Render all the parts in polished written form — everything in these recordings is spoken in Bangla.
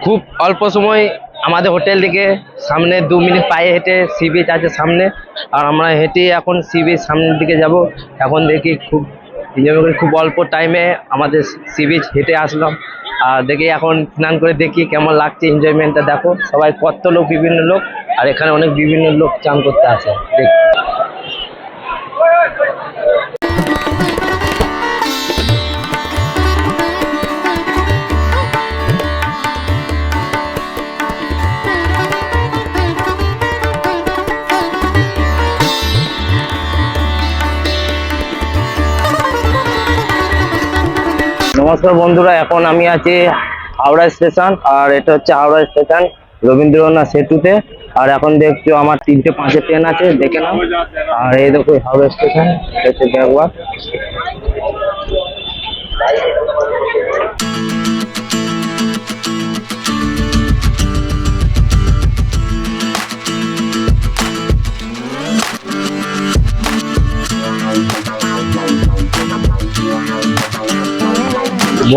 খুব অল্প সময় আমাদের হোটেল থেকে সামনে 2 মিনিট পায়ে হেঁটে সি বিচ আছে সামনে। আর আমরা হেঁটে এখন সি বিচ সামনের দিকে যাব। এখন দেখি খুব এনজয় করে, খুব অল্প টাইমে আমাদের সি বিচ হেঁটে আসলাম। আর দেখি এখন স্নান করে দেখি কেমন লাগছে, এনজয়মেন্টটা দেখো। সবাই কত লোক, বিভিন্ন লোক, আর এখানে অনেক বিভিন্ন লোক চান করতে আসে। নমস্কার বন্ধুরা, এখন আমি আছি হাওড়া স্টেশন। আর এটা হচ্ছে হাওড়া স্টেশন রবীন্দ্রনাথ সেতুতে। আর এখন দেখছো আমার 3:05 ট্রেন আছে, দেখে নাও। আর এই দেখো হাওড়া স্টেশন, এটা হচ্ছে ব্যাগওয়ার্ড।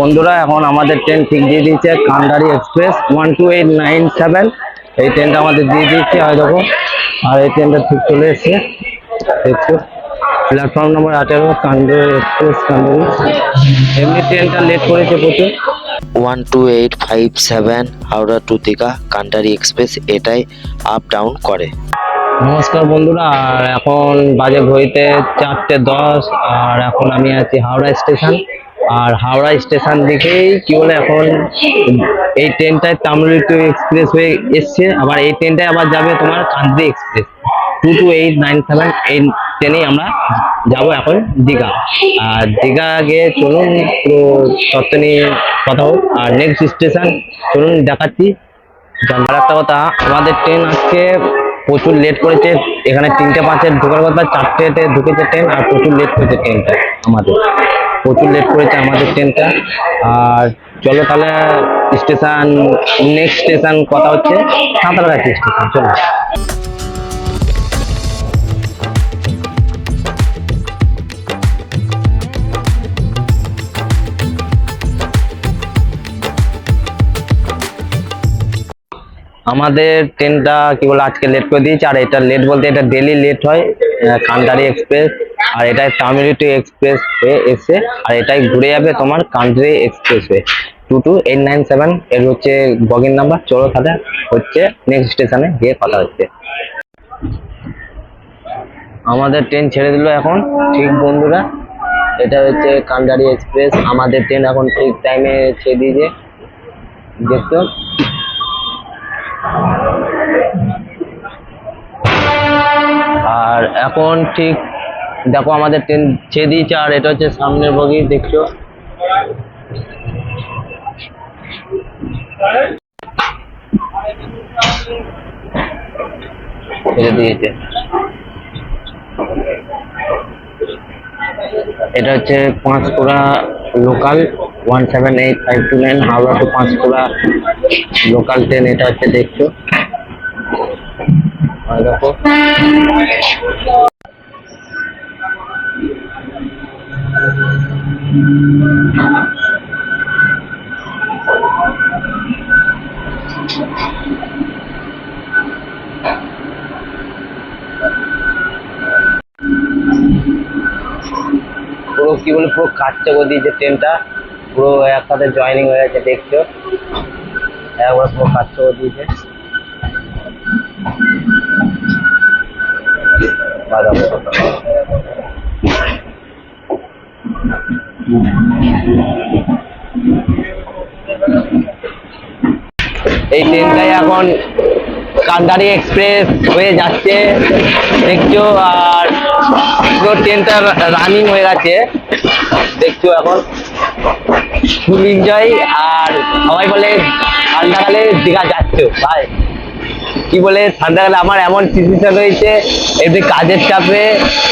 বন্ধুরা, এখন আমাদের ট্রেন ঠিক দিয়ে দিয়েছে, কান্ডারি এক্সপ্রেস 12897। এই ট্রেনটা আমাদের দিয়ে দিয়েছে, আর দেখো। আর এই ট্রেনটা ঠিক চলে এসছে, দেখছো প্ল্যাটফর্ম নম্বর 18, কান্ডারি এক্সপ্রেস কান্ডারি। এমনি ট্রেনটা লেট করেছে প্রচুর। 12857 হাওড়া টু দীঘা কান্ডারি এক্সপ্রেস, এটাই আপ ডাউন করে। নমস্কার বন্ধুরা, আর এখন বাজে ঘড়িতে 4:10। আর এখন আমি আছি হাওড়া স্টেশন। আর হাওড়া স্টেশন দেখেই কি বলে, এখন এই ট্রেনটায় তামিলনাড়ু টু এক্সপ্রেস হয়ে এসছে। আবার এই ট্রেনটায় আবার যাবে তোমার কান্দ্রি এক্সপ্রেস 22897। এই ট্রেনেই আমরা যাব এখন দীঘা। আর দীঘা গিয়ে চলুন পুরো তত্ত্ব নিয়ে কথা হোক। আর নেক্সট স্টেশন চলুন দেখাচ্ছি। আর একটা কথা, আমাদের ট্রেন আজকে প্রচুর লেট করেছে। এখানে 3:05 ঢোকার কথা, 4টেতে ঢুকেছে ট্রেন। আর প্রচুর লেট করেছে ট্রেনটা, আমাদের প্রচুর লেট করেছে আমাদের ট্রেনটা। আর চলো তাহলে স্টেশন, নেক্সট স্টেশন কথা হচ্ছে সাঁতরাগাছি স্টেশন। চলো। আমাদের ট্রেনটা কি বলে আজকে লেট করে দিয়েছে। আর এটা লেট বলতে এটা ডেলি লেট হয়, কান্ডারি এক্সপ্রেস। আর এটাই তামিলনাড়ু টু এক্সপ্রেস হয়ে এসে, আর এটাই ঘুরে যাবে তোমার কান্ডারি এক্সপ্রেস হয়ে 22897। এর হচ্ছে বগির নাম্বার। চলো তাহলে হচ্ছে নেক্সট স্টেশনে গিয়ে কথা হচ্ছে। আমাদের ট্রেন ছেড়ে দিল এখন, ঠিক বন্ধুরা। এটা হচ্ছে কান্ডারি এক্সপ্রেস। আমাদের ট্রেন এখন ঠিক টাইমে ছেড়ে দিয়েছে, দেখতো। আর এখন ঠিক দেখো আমাদের ট্রেন ছেড়ে দিয়েছে। আর এটা হচ্ছে সামনের বগি, দেখছো। ছেড়ে দিয়েছে। এটা হচ্ছে Panskura local 178-529 Howrah to Panskura local train. এটা হচ্ছে দেখছো, দেখো। পুরো কি বলে, পুরো কাটতে করে দিয়েছে ট্রেনটা, পুরো একসাথে জয়েনিং হয়ে গেছে, দেখছো। একবার পুরো কাটতে করে দিয়েছে। এই ট্রেনটাই এখন কান্ডারি এক্সপ্রেস হয়ে যাচ্ছে, দেখছো। আর পুরো ট্রেনটা রানিং হয়ে গেছে, দেখছো। এখন ফুল এনজয়। আর সবাই বলে ঠান্ডাকালে দীঘা যাচ্ছ ভাই, কি বলে ঠান্ডাকালে আমার এমন সিচুয়েশন হয়েছে, এমনি কাজের চাপে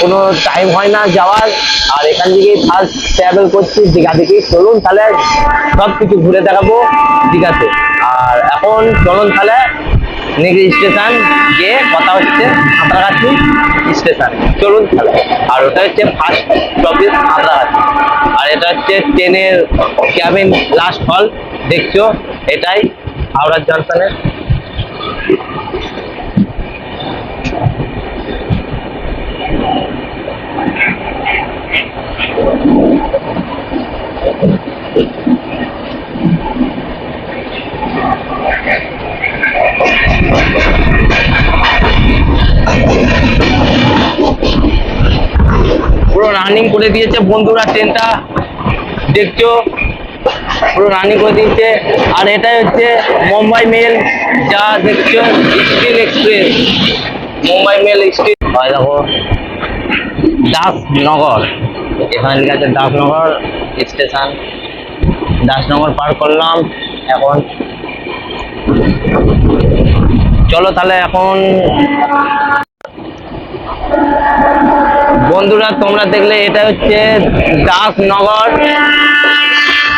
কোনো টাইম হয় না যাওয়ার। আর এখান থেকে ফার্স্ট ট্রাভেল করছি দীঘা থেকে। চলুন তাহলে সব কিছু ঘুরে দেখাবো দীঘাতে। আর এখন চলুন তাহলে নেক্সট স্টেশন গিয়ে কথা হচ্ছে সাঁতরাগাছি স্টেশন। চলুন তাহলে। আর ওটা হচ্ছে ফার্স্ট স্টপেজ সাঁতরাগাছি। আর এটা হচ্ছে ট্রেনের ক্যাবিন লাস্ট হল, দেখছো। এটাই হাওড়া জংশনে। পুরো রানিং করে দিয়েছে বন্ধুরা, ট্রেনটা দেখছো পুরো রানিং করে দিয়েছে। আর এটাই হচ্ছে মুম্বাই মেল, যা দেখছো steel express, Mumbai mail steel. হয় দেখো দাসনগর, এখানে লেখা আছে দাসনগর স্টেশন। দাসনগর পার করলাম এখন। চলো তাহলে এখন বন্ধুরা তোমরা দেখলে এটা হচ্ছে দাসনগর,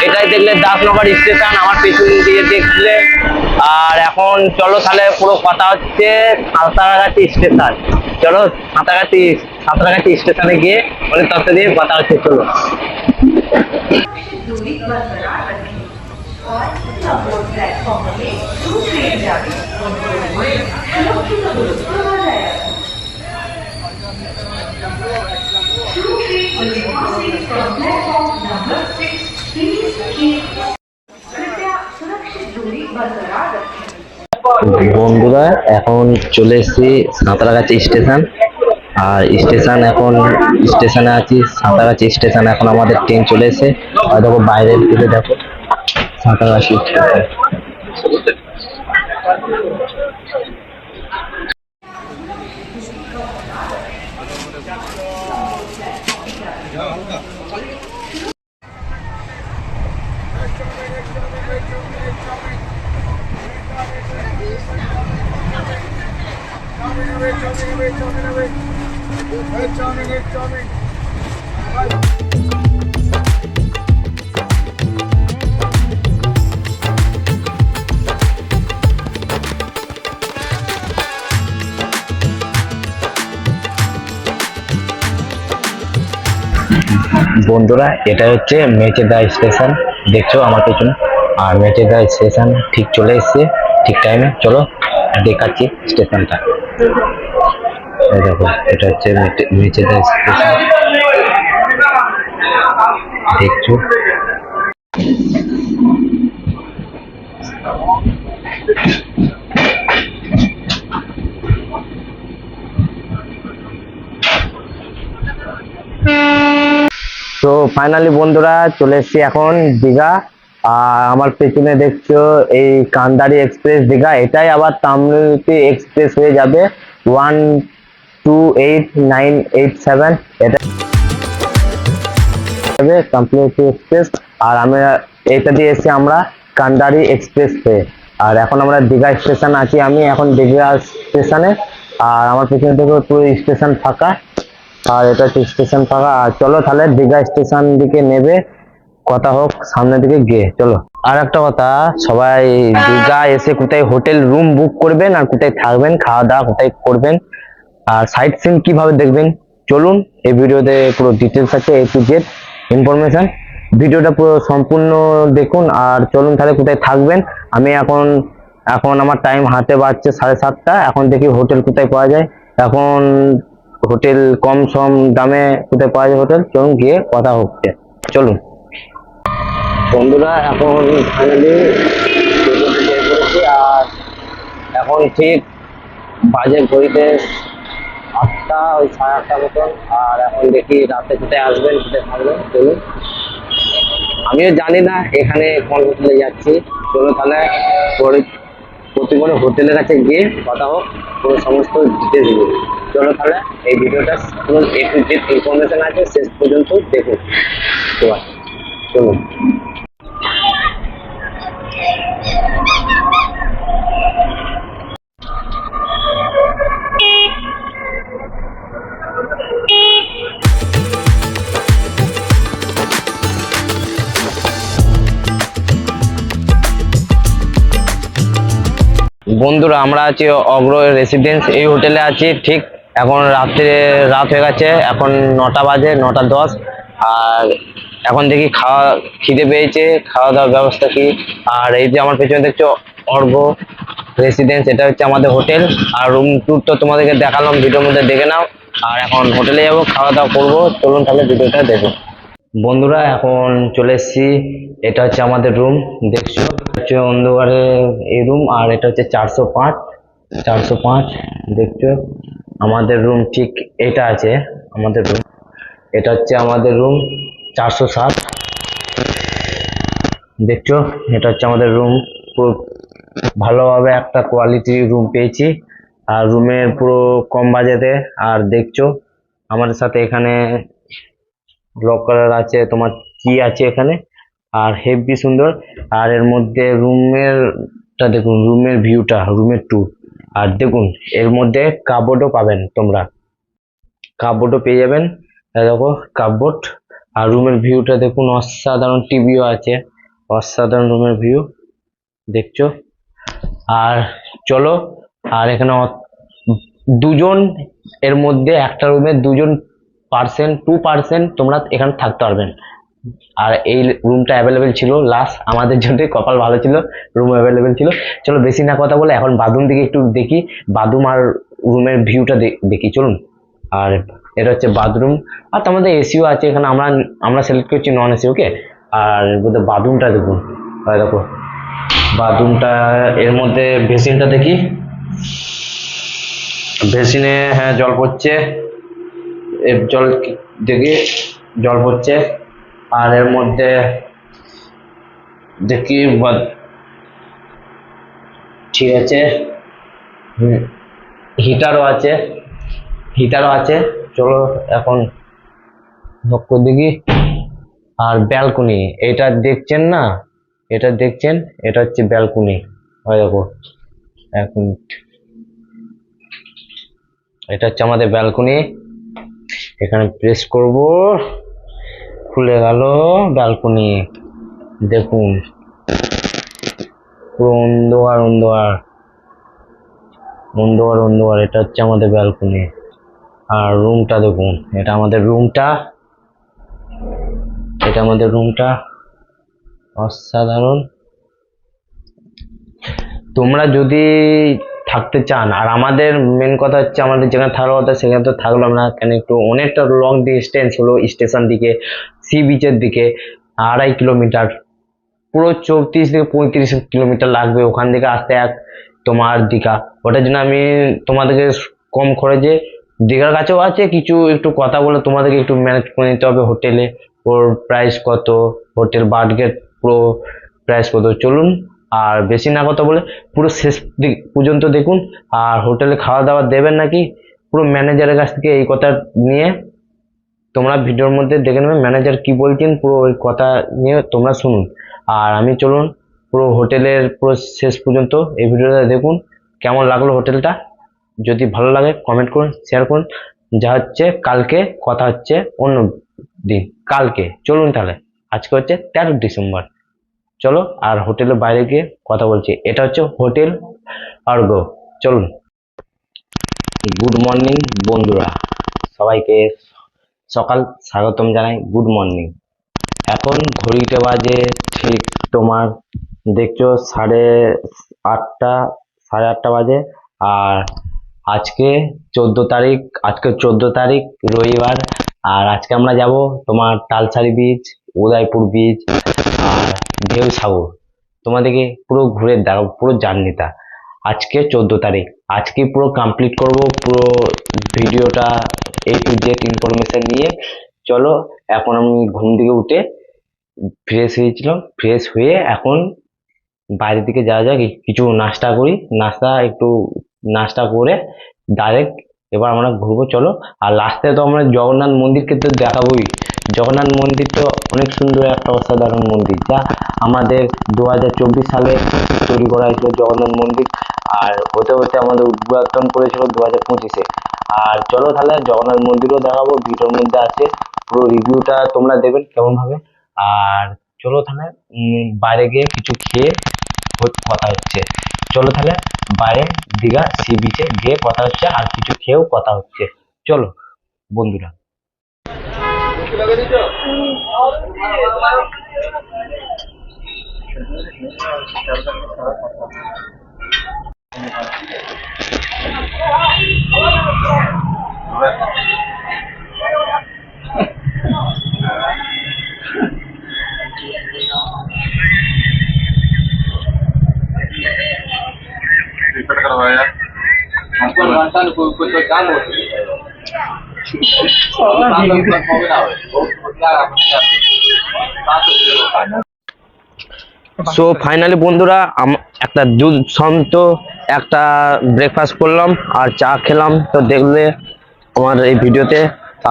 এটাই দেখলে দাসনগর স্টেশন আমার পেছন দিয়ে দেখলে। আর এখন চলো তাহলে পুরো কথা হচ্ছে সাঁতরাগাছি স্টেশন। চলো সাঁতরাগাছি স্টেশনে গিয়ে মানে তথ্য দিয়ে কথা হচ্ছে। চলো दूरी बरकरार रखें और सबोर्ड प्लेटफॉर्म में दूसरी जारी कृपया सुरक्षित दूरी बरकरार रखें। বন্ধুরা এখন চলে এসেছি সাঁতরাগাছি স্টেশন। আর স্টেশনে আছি সাঁতরাগাছি স্টেশন। এখন আমাদের ট্রেন চলে এসে দেখো বাইরের দিকে দেখো সাঁতরাগাছি স্টেশন। বন্ধুরা এটা হচ্ছে মেচেদা স্টেশন, দেখছো আমার পেছনে। আর মেচেদা স্টেশন ঠিক চলে এসছে ঠিক টাইমে। চলো দেখাচ্ছি স্টেশনটা। এই দেখো এটা হচ্ছে মেচেদা স্টেশন, দেখছো। তো ফাইনালি বন্ধুরা চলে এসেছি এখন দীঘা। আর আমার পেছনে দেখছো এই কান্দারি এক্সপ্রেস দীঘা, এটাই আবার তামিলনাড়ু এক্সপ্রেস হয়ে যাবে 128987, এটা হবে তামিলনাড়ু এক্সপ্রেস। আর আমরা এটা দিয়ে এসেছি আমরা কান্দারি এক্সপ্রেস হয়ে। আর এখন আমরা দীঘা স্টেশন আছি, আমি এখন দীঘা স্টেশনে। আর আমার পেছনে দেখো পুরো স্টেশন ফাঁকা। আর এটা হচ্ছে স্টেশন ফাঁকা। আর চলো তাহলে দীঘা স্টেশন দিকে নেবে কথা হোক সামনের দিকে গিয়ে। চলো আর একটা কথা, সবাই দীঘা এসে কোথায় হোটেল রুম বুক করবেন আর কোথায় থাকবেন, খাওয়া দাওয়া কোথায় করবেন আর সাইট সিন কিভাবে দেখবেন, চলুন এই ভিডিওতে পুরো ডিটেলস আছে, A to Z ইনফরমেশন। ভিডিওটা পুরো সম্পূর্ণ দেখুন। আর চলুন তাহলে কোথায় থাকবেন। আমি এখন আমার টাইম হাতে বাজছে 7:30। এখন দেখি হোটেল কোথায় পাওয়া যায়, এখন হোটেল কম সম দামে কোথায় পাওয়া যায় হোটেল, চলুন গিয়ে কথা হচ্ছে। চলুন বন্ধুরা এখন ফাইনালি করেছি। আর এখন ঠিক বাজে ঘড়িতে 8টা, ওই 8:30 মতন। আর এখন দেখি রাতে কোথায় আসবেন কোথায় থাকবেন, চলুন। আমিও জানি না এখানে কোন হোটেলে যাচ্ছি। চলুন তাহলে প্রতিবার হোটেলের কাছে গিয়ে কথা হোক, পুরো সমস্ত ডিটেলস দিব। চলো তাহলে এই ভিডিওটা পুরো A to Z ইনফরমেশন আছে, শেষ পর্যন্ত দেখুন। চলুন বন্ধুরা আমরা আছি অগ্র রেসিডেন্স, এই হোটেলে আছি। ঠিক এখন রাত হয়ে গেছে, এখন 9টা বাজে, 9:10। আর এখন দেখি খিদে পেয়েছে, খাওয়া দাওয়ার ব্যবস্থা কি। আর এই যে আমার পেছনে দেখছো অর্ঘ রেসিডেন্স, এটা হচ্ছে আমাদের হোটেল। আর রুম ট্যুর তো তোমাদেরকে দেখালাম, ভিডিওর মধ্যে দেখে নাও। আর এখন হোটেলে যাবো, খাওয়া দাওয়া করবো। চলুন তাহলে ভিডিওটা দেখো। বন্ধুরা এখন চলে এসেছি, এটা হচ্ছে আমাদের রুম। দেখছো হচ্ছে অন্ধকারে এই রুম, আর এটা হচ্ছে 405 দেখছো আমাদের রুম ঠিক এটা আছে আমাদের রুম। এটা হচ্ছে আমাদের রুম 407 দেখছো, এটা হচ্ছে আমাদের রুম। পুরো ভালোভাবে একটা কোয়ালিটি রুম পেয়েছি, আর রুমের পুরো কম বাজেটে। আর দেখছো আমাদের সাথে এখানে লকার আছে, তোমার কি আছে এখানে, আর হেভি সুন্দর। আর এর মধ্যে রুমেরটা দেখুন, রুমের ভিউটা, রুমের ট্যুর। আর দেখুন এর মধ্যে কাপবোর্ডও পাবেন, তোমরা কাপবোর্ডও পেয়ে যাবেন। এই দেখো কাপবোর্ড। আর রুমের ভিউটা দেখুন, অসাধারণ। টিভিও আছে, অসাধারণ রুমের ভিউ দেখছো। আর চলো, আর এখানে দুজন, এর মধ্যে একটা রুমে দুজন 2% তোমরা এখানে থাকতে পারবেন। আর এই রুমটা অ্যাভেলেবেল ছিল লাস্ট, আমাদের জন্য কপাল ভালো ছিল, রুম অ্যাভেলেবেল ছিল। চলো বেশি না কথা বলে এখন বাথরুম দিকে একটু দেখি, বাথরুম আর রুমের ভিউটা দেখি চলুন। আর এটা হচ্ছে বাথরুম, আর তোমাদের এসিও আছে এখানে, আমরা সিলেক্ট করছি নন এসি, ওকে। আর বোধহয় বাথরুমটা দেখুন, দেখো বাথরুমটা। এর মধ্যে বেসিনটা দেখি, বেসিনে হ্যাঁ জল পড়ছে, এর জল দেখি জল পড়ছে। আর এর মধ্যে দেখি ঠিক আছে, হিটারও আছে, চলো এখন লক্ষ্য দেখি। আর ব্যালকনি, এটা দেখছেন না, এটা দেখছেন, এটা হচ্ছে ব্যালকনি। দেখো এক মিনিট, এটা হচ্ছে আমাদের ব্যালকনি। এখানে প্রেস করব, খুলে গেল ব্যালকনি। দেখুন পুরো অন্ধকার। এটা হচ্ছে আমাদের ব্যালকনি। আর রুমটা দেখুন, এটা আমাদের রুমটা অসাধারণ। তোমরা যদি থাকতে চান, আর আমাদের মেন কথা হচ্ছে আমাদের যেখানে থাকার কথা সেখানে তো থাকলাম না কেন, একটু অনেকটা লং ডিস্টেন্স হলো স্টেশন দিকে, সি বিচের দিকে 2.5 কিলোমিটার, পুরো 34 থেকে 35 কিলোমিটার লাগবে ওখান থেকে আসতে তোমার দীঘা। ওটার জন্য আমি তোমাদেরকে কম খরচে, দীঘার কাছেও আছে কিছু, একটু কথা বলে তোমাদেরকে একটু ম্যানেজ করে নিতে হবে। হোটেলে ওর প্রাইস কত, হোটেল বার্থগেট পুরো প্রাইস কত, চলুন। আর বেশি না কথা বলে পুরো শেষ পর্যন্ত দেখুন। আর হোটেলে খাওয়া দাওয়া দেবেন নাকি, পুরো ম্যানেজারের কাছ থেকে এই কথা নিয়ে তোমরা ভিডিওর মধ্যে দেখে নেবে, ম্যানেজার কি বলছেন পুরো ওই কথা নিয়ে তোমরা শুনুন। আর আমি চলুন পুরো হোটেলের পুরো শেষ পর্যন্ত এই ভিডিওটা দেখুন। কেমন লাগলো হোটেলটা, যদি ভালো লাগে কমেন্ট করুন, শেয়ার করুন। যা হচ্ছে কালকে কথা হচ্ছে অন্য দিন, কালকে চলুন তাহলে। আজকে হচ্ছে 13 ডিসেম্বর, চলো। আর হোটেলের বাইরে গিয়ে কথা বলছি। এটা হচ্ছে হোটেল অর্ঘ, চলুন। গুড মর্নিং বন্ধুরা, সবাইকে সকাল স্বাগতম জানাই, গুড মর্নিং। এখন ঘড়িতে বাজে ঠিক তোমার দেখছো 8:30 বাজে। আর আজকে 14 তারিখ রবিবার। আর আজকে আমরা যাব তোমার তালসারি বিচ, উদয়পুর বিচ আর ঢেউ সাগর। তোমাদেরকে পুরো ঘুরে দেখাবো পুরো জার্নিটা। আজকে 14 তারিখ, আজকে পুরো কমপ্লিট করব পুরো ভিডিওটা A to Z ইনফরমেশন নিয়ে। চলো এখন আমি ঘুম থেকে উঠে ফ্রেশ হয়েছিলাম, ফ্রেশ হয়ে এখন বাইরের দিকে যাওয়া যাক, কিছু নাস্তা করে ডাইরেক্ট এবার আমরা ঘুরবো, চলো। আর লাস্টে তো আমরা জগন্নাথ মন্দিরকে তো দেখাবোই। জগন্নাথ মন্দির তো অনেক সুন্দর একটা অসাধারণ মন্দির, যা আমাদের 2024 সালে তৈরি করা হয়েছিল জগন্নাথ মন্দির। আর হতে হতে আমাদের উদ্বোধন করেছিল 2025-এ। আর চলো তাহলে জগন্নাথ মন্দিরও দেখাবো, ভিডিওর মধ্যে আছে, পুরো রিভিউটা তোমরা দেবেন কেমন ভাবে। আর চলো তাহলে বাইরে গিয়ে কিছু খেয়ে কথা হচ্ছে। চলো তাহলে বাইরে দীঘা সি বিচে গিয়ে কথা হচ্ছে, আর কিছু খেয়েও কথা হচ্ছে, চলো বন্ধুরা। সো ফাইনালি বন্ধুরা একটা দুধ শান্ত একটা ব্রেকফাস্ট করলাম আর চা খেলাম, তো দেখলে আমার এই ভিডিওতে।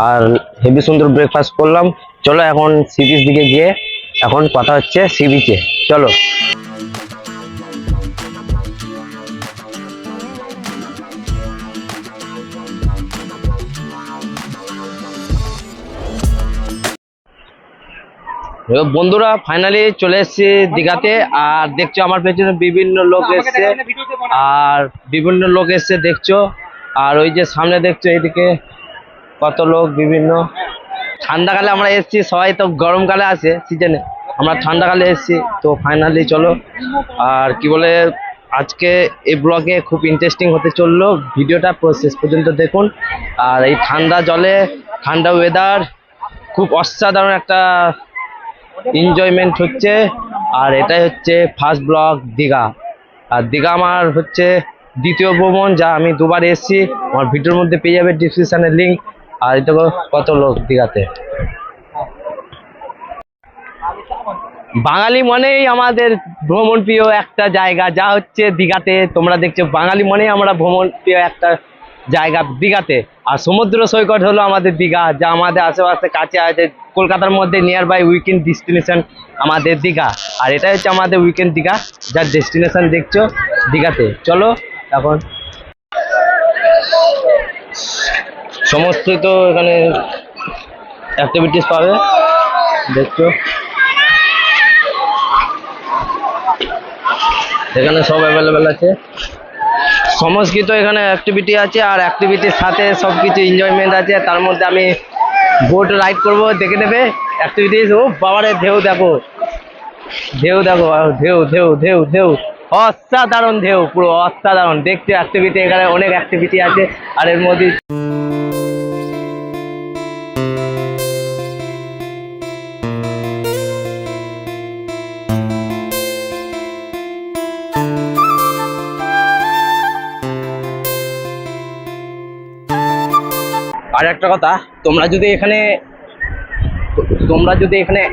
আর হেভি সুন্দর ব্রেকফাস্ট করলাম। চলো এখন সি বিচ দিকে গিয়ে এখন কথা হচ্ছে সি বিচে, চলো। বন্ধুরা ফাইনালি চলে এসেছি দীঘাতে, আর দেখছো আমার পেছনে বিভিন্ন লোক এসছে, আর বিভিন্ন লোক এসছে দেখছো। আর ওই যে সামনে দেখছো এদিকে কত লোক বিভিন্ন। ঠান্ডাকালে আমরা এসেছি, সবাই তো গরমকালে আসে সিজনে, আমরা ঠান্ডাকালে এসেছি। তো ফাইনালি চলো, আর কি বলে আজকে এই ব্লগে খুব ইন্টারেস্টিং হতে চললো, ভিডিওটা শেষ পর্যন্ত দেখুন। আর এই ঠান্ডা জলে ঠান্ডা ওয়েদার খুব অসাধারণ একটা এনজয়মেন্ট হচ্ছে। আর এটাই হচ্ছে ফার্স্ট ব্লগ দীঘা। আর দীঘা আমার হচ্ছে দ্বিতীয় ভ্রমণ, যা আমি দুবার এসেছি। আমার ভিডিওর মধ্যে পেয়ে যাবে ডিসক্রিপশনের লিঙ্ক। আর এই দেখো কত লোক দীঘাতে। বাঙালি মনেই আমাদের ভ্রমণ প্রিয় একটা জায়গা যা হচ্ছে দীঘাতে। তোমরা দেখছো বাঙালি মনেই আমরা ভ্রমণ প্রিয় একটা জায়গা দীঘাতে। আর সমুদ্র সৈকত হলো আমাদের দীঘা, যা আমাদের আশেপাশে কাছে আছে। কলকাতার মধ্যে নিয়ার বাই উইকেন্ড ডেস্টিনেশন আমাদের দীঘা। আর এটা হচ্ছে আমাদের উইকেন্ড দীঘা, যার ডেস্টিনেশন দেখছো দীঘাতে। চলো এখন সমস্ত তো এখানে অ্যাক্টিভিটিস পাবে দেখছো, এখানে সব অ্যাভেলেবেল আছে। সমস্ত এখানে অ্যাক্টিভিটি আছে, আর অ্যাক্টিভিটির সাথে সব কিছু এনজয়মেন্ট আছে। তার মধ্যে আমি বোট রাইড করব, দেখে নেবে অ্যাক্টিভিটিস। ও বাবারে ঢেউ দেখো, ঢেউ দেখো, ঢেউ ঢেউ ঢেউ ঢেউ, অসাধারণ ঢেউ, পুরো অসাধারণ দেখতে অ্যাক্টিভিটি। এখানে অনেক অ্যাক্টিভিটি আছে। আর এর মধ্যে আর একটা কথা, তোমরা যদি এখানে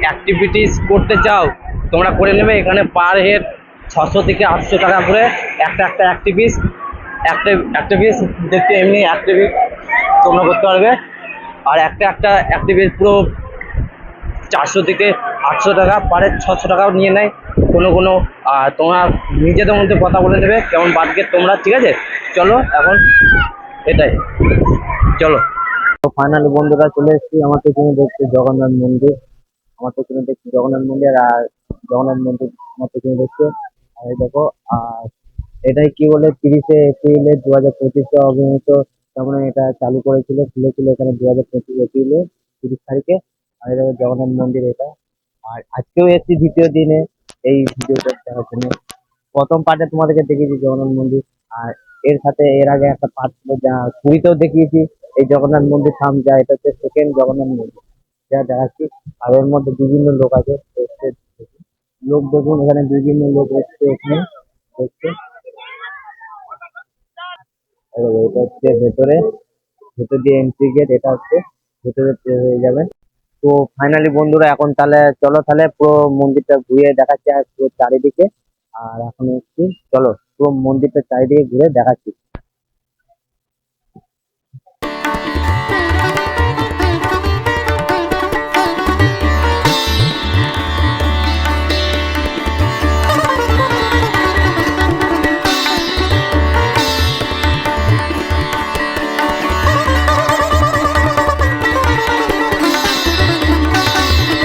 অ্যাক্টিভিটিস করতে চাও তোমরা করে নেবে। এখানে পার হেড 600 থেকে 800 টাকা করে একটা অ্যাক্টিভিটিস দেখতে, এমনি অ্যাক্টিভিটি তোমরা করতে পারবে। আর একটা অ্যাক্টিভিটি পুরো 400 থেকে 800 টাকা, পার হেড 600 টাকাও নিয়ে নেয় কোনো। আর তোমরা নিজেদের মধ্যে কথা বলে নেবে কেমন বাজেট তোমরা, ঠিক আছে? চলো এখন এটাই, চলো। তো ফাইনালি বন্ধুরা চলে এসেছি। আমার পেছনে দেখছি জগন্নাথ মন্দির, আমার পেছনে দেখছি জগন্নাথ মন্দির, আর জগন্নাথ মন্দির আমার পেছনে দেখছে। আর এই দেখো, আর এটাই কি বলে 30শে এপ্রিলে 2025 অভিনীত, তেমন এটা চালু করেছিল, খুলেছিল এখানে 2025 এপ্রিলে 30 তারিখে। আর এই দেখো জগন্নাথ মন্দির এটা। আর আজকেও এসেছি দ্বিতীয় দিনে এই ভিডিওটা দেখার জন্য। প্রথম পার্টে তোমাদেরকে দেখিয়েছি জগন্নাথ মন্দির, আর এর সাথে এর আগে একটা পার্ট ছিল যা পুরীতেও দেখিয়েছি, এই জগন্নাথ মন্দির থাম যা, এটা হচ্ছে সেকেন্ড জগন্নাথ মন্দির যা দেখাচ্ছি। আর এর মধ্যে বিভিন্ন লোক আছে, লোক দেখুন এখানে বিভিন্ন লোক এসছে এখানে দেখছে। এটা হচ্ছে ভেতর দিয়ে এন্ট্রি গেট, এটা হচ্ছে ভেতরে হয়ে যাবেন। তো ফাইনালি বন্ধুরা এখন তাহলে চলো, তাহলে পুরো মন্দিরটা ঘুরে দেখাচ্ছি আর পুরো চারিদিকে। আর এখন এসছি, চলো পুরো মন্দিরটা চারিদিকে ঘুরে দেখাচ্ছি।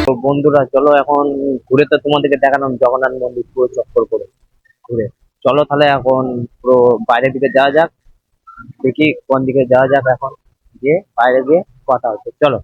তো বন্ধুরা চলো এখন ঘুরে তো তোমাদেরকে দেখালাম জগন্নাথ মন্দির পুরো চক্কর করে ঘুরে। চলো তাহলে এখন পুরো বাইরের দিকে যাওয়া যাক, দেখি কোন দিকে যাওয়া যাক। এখন গিয়ে বাইরে গিয়ে কথা হচ্ছে, চলো।